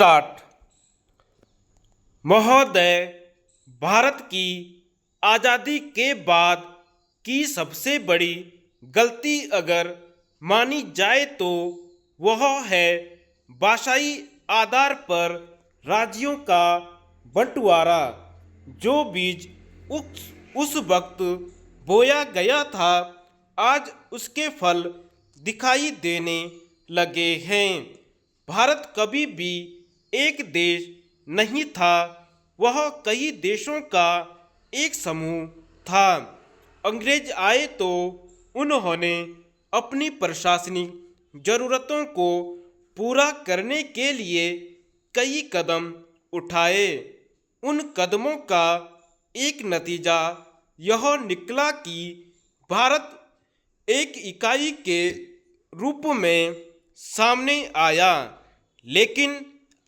Start. महोदय, भारत की आज़ादी के बाद की सबसे बड़ी गलती अगर मानी जाए तो वह है भाषाई आधार पर राज्यों का बंटवारा। जो बीज उस वक्त बोया गया था, आज उसके फल दिखाई देने लगे हैं। भारत कभी भी एक देश नहीं था, वह कई देशों का एक समूह था। अंग्रेज आए तो उन्होंने अपनी प्रशासनिक जरूरतों को पूरा करने के लिए कई कदम उठाए। उन कदमों का एक नतीजा यह निकला कि भारत एक इकाई के रूप में सामने आया। लेकिन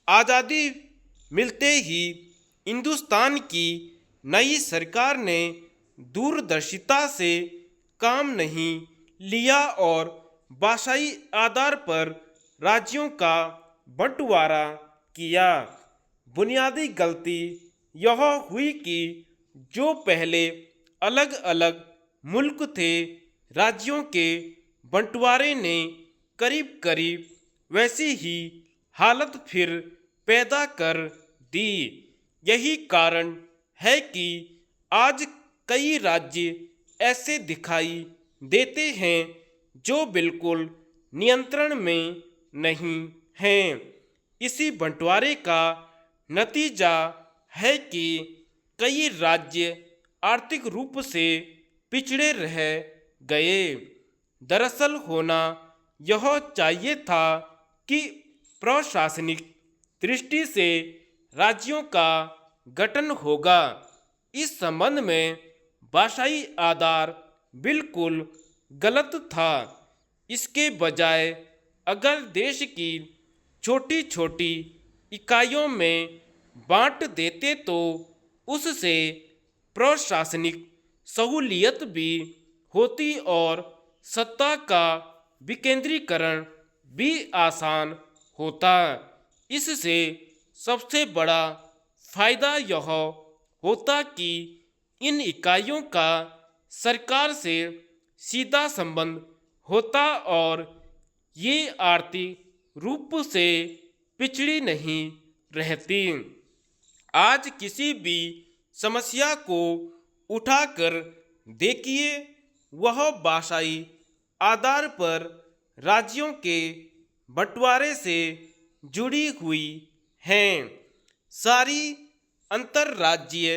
आज़ादी मिलते ही हिंदुस्तान की नई सरकार ने दूरदर्शिता से काम नहीं लिया और भाषाई आधार पर राज्यों का बंटवारा किया। बुनियादी गलती यह हुई कि जो पहले अलग अलग मुल्क थे, राज्यों के बंटवारे ने करीब करीब वैसी ही हालत फिर पैदा कर दी। यही कारण है कि आज कई राज्य ऐसे दिखाई देते हैं जो बिल्कुल नियंत्रण में नहीं हैं। इसी बंटवारे का नतीजा है कि कई राज्य आर्थिक रूप से पिछड़े रह गए। दरअसल होना यह चाहिए था कि प्रशासनिक दृष्टि से राज्यों का गठन होगा। इस संबंध में भाषाई आधार बिल्कुल गलत था। इसके बजाय अगर देश की छोटी छोटी इकाइयों में बांट देते तो उससे प्रशासनिक सहूलियत भी होती और सत्ता का विकेंद्रीकरण भी आसान होता। इससे सबसे बड़ा फायदा यह होता कि इन इकाइयों का सरकार से सीधा संबंध होता और ये आर्थिक रूप से पिछड़ी नहीं रहती। आज किसी भी समस्या को उठाकर देखिए, वह भाषाई आधार पर राज्यों के बंटवारे से जुड़ी हुई हैं। सारी अंतर्राज्यीय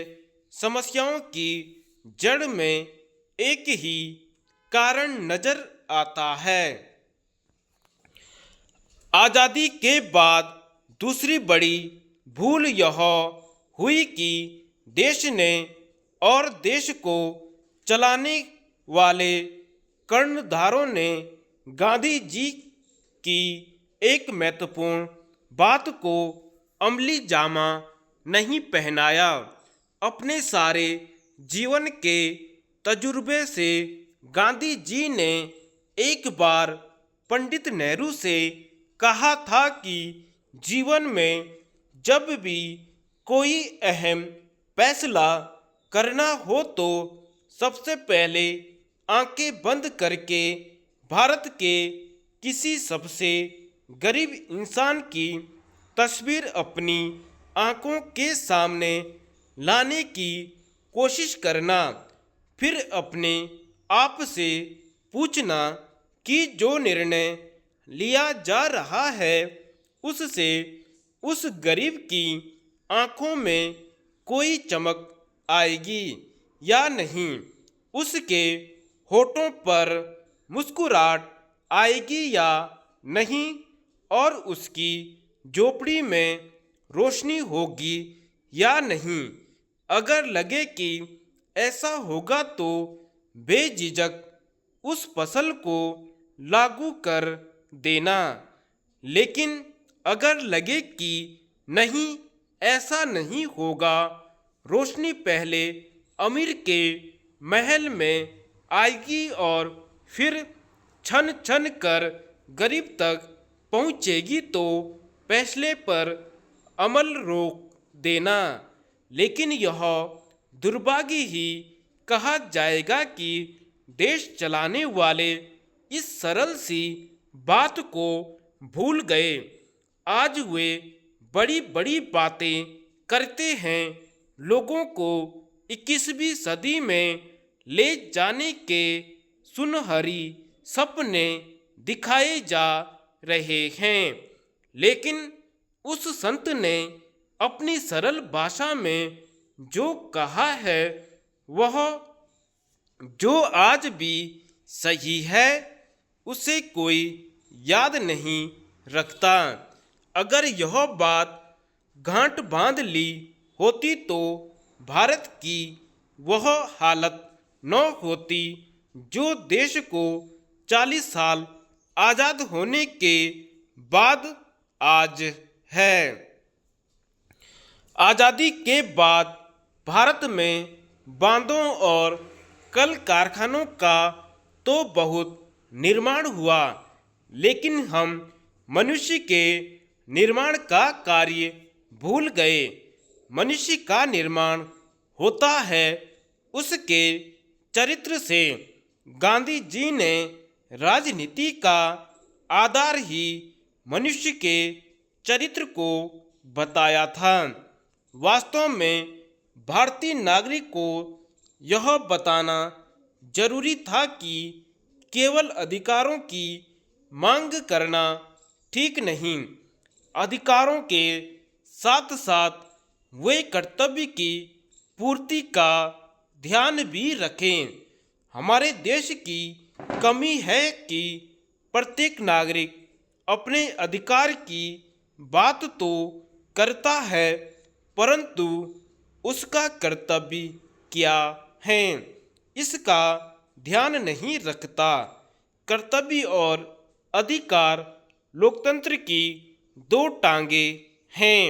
समस्याओं की जड़ में एक ही कारण नजर आता है। आज़ादी के बाद दूसरी बड़ी भूल यह हुई कि देश ने और देश को चलाने वाले कर्णधारों ने गांधी जी की एक महत्वपूर्ण बात को अमली जामा नहीं पहनाया। अपने सारे जीवन के तजुर्बे से गांधी जी ने एक बार पंडित नेहरू से कहा था कि जीवन में जब भी कोई अहम फैसला करना हो तो सबसे पहले आंखें बंद करके भारत के किसी सबसे गरीब इंसान की तस्वीर अपनी आंखों के सामने लाने की कोशिश करना। फिर अपने आप से पूछना कि जो निर्णय लिया जा रहा है उससे उस गरीब की आंखों में कोई चमक आएगी या नहीं, उसके होठों पर मुस्कुराहट आएगी या नहीं, और उसकी झोपड़ी में रोशनी होगी या नहीं। अगर लगे कि ऐसा होगा तो बेझिझक उस फसल को लागू कर देना। लेकिन अगर लगे कि नहीं, ऐसा नहीं होगा, रोशनी पहले अमीर के महल में आएगी और फिर छन छन कर गरीब तक पहुंचेगी, तो फैसले पर अमल रोक देना। लेकिन यह दुर्भाग्य ही कहा जाएगा कि देश चलाने वाले इस सरल सी बात को भूल गए। आज वे बड़ी बड़ी बातें करते हैं, लोगों को 21वीं सदी में ले जाने के सुनहरी सपने दिखाए जा रहे हैं। लेकिन उस संत ने अपनी सरल भाषा में जो कहा है वह जो आज भी सही है उसे कोई याद नहीं रखता। अगर यह बात गांठ बांध ली होती तो भारत की वह हालत न होती जो देश को 40 साल आज़ाद होने के बाद आज है। आज़ादी के बाद भारत में बांधों और कल कारखानों का तो बहुत निर्माण हुआ, लेकिन हम मनुष्य के निर्माण का कार्य भूल गए। मनुष्य का निर्माण होता है उसके चरित्र से। गांधी जी ने राजनीति का आधार ही मनुष्य के चरित्र को बताया था। वास्तव में भारतीय नागरिक को यह बताना जरूरी था कि केवल अधिकारों की मांग करना ठीक नहीं, अधिकारों के साथ साथ वे कर्तव्य की पूर्ति का ध्यान भी रखें। हमारे देश की कमी है कि प्रत्येक नागरिक अपने अधिकार की बात तो करता है, परंतु उसका कर्तव्य क्या है इसका ध्यान नहीं रखता। कर्तव्य और अधिकार लोकतंत्र की दो टांगें हैं।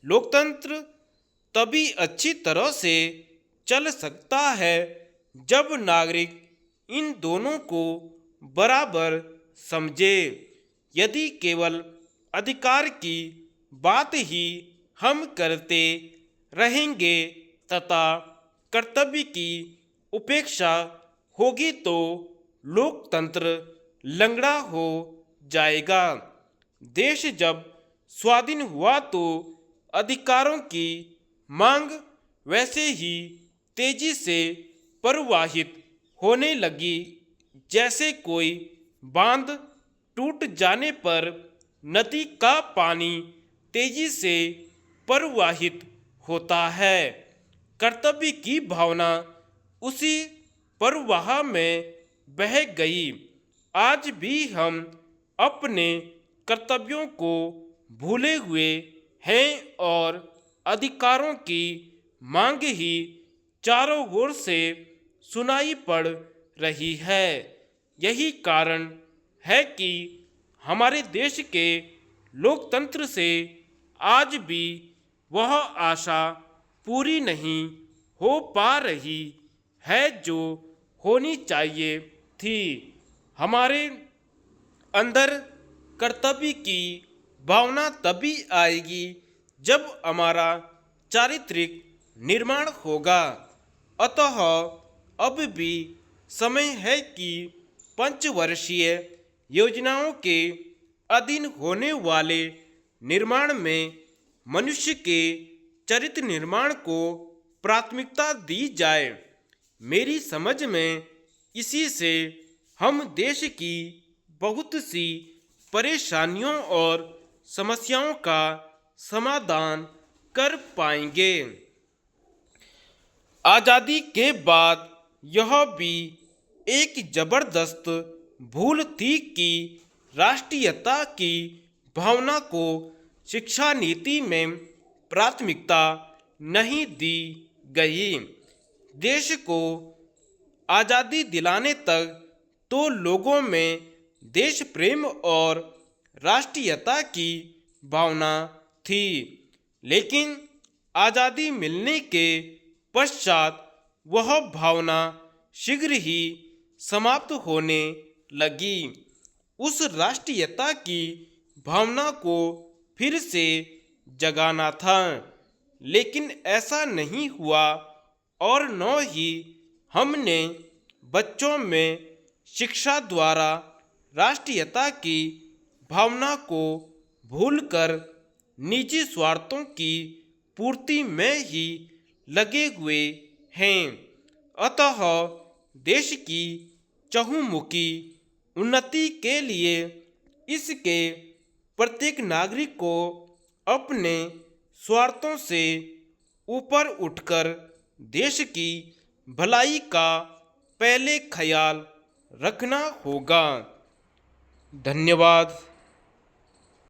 लोकतंत्र तभी अच्छी तरह से चल सकता है जब नागरिक इन दोनों को बराबर समझे। यदि केवल अधिकार की बात ही हम करते रहेंगे तथा कर्तव्य की उपेक्षा होगी तो लोकतंत्र लंगड़ा हो जाएगा। देश जब स्वाधीन हुआ तो अधिकारों की मांग वैसे ही तेजी से प्रवाहित होने लगी जैसे कोई बांध टूट जाने पर नदी का पानी तेजी से प्रवाहित होता है। कर्तव्य की भावना उसी प्रवाह में बह गई। आज भी हम अपने कर्तव्यों को भूले हुए हैं और अधिकारों की मांग ही चारों ओर से सुनाई पड़ रही है। यही कारण है कि हमारे देश के लोकतंत्र से आज भी वह आशा पूरी नहीं हो पा रही है जो होनी चाहिए थी। हमारे अंदर कर्तव्य की भावना तभी आएगी जब हमारा चारित्रिक निर्माण होगा। अतः अब भी समय है कि पंचवर्षीय योजनाओं के अधीन होने वाले निर्माण में मनुष्य के चरित्र निर्माण को प्राथमिकता दी जाए। मेरी समझ में इसी से हम देश की बहुत सी परेशानियों और समस्याओं का समाधान कर पाएंगे। आज़ादी के बाद यह भी एक जबरदस्त भूल थी कि राष्ट्रीयता की भावना को शिक्षा नीति में प्राथमिकता नहीं दी गई। देश को आज़ादी दिलाने तक तो लोगों में देश प्रेम और राष्ट्रीयता की भावना थी, लेकिन आज़ादी मिलने के पश्चात वह भावना शीघ्र ही समाप्त होने लगी। उस राष्ट्रीयता की भावना को फिर से जगाना था, लेकिन ऐसा नहीं हुआ और न ही हमने बच्चों में शिक्षा द्वारा राष्ट्रीयता की भावना को भूलकर निजी स्वार्थों की पूर्ति में ही लगे हुए हैं। अतः देश की चहुमुखी उन्नति के लिए इसके प्रत्येक नागरिक को अपने स्वार्थों से ऊपर उठकर देश की भलाई का पहले ख्याल रखना होगा। धन्यवाद।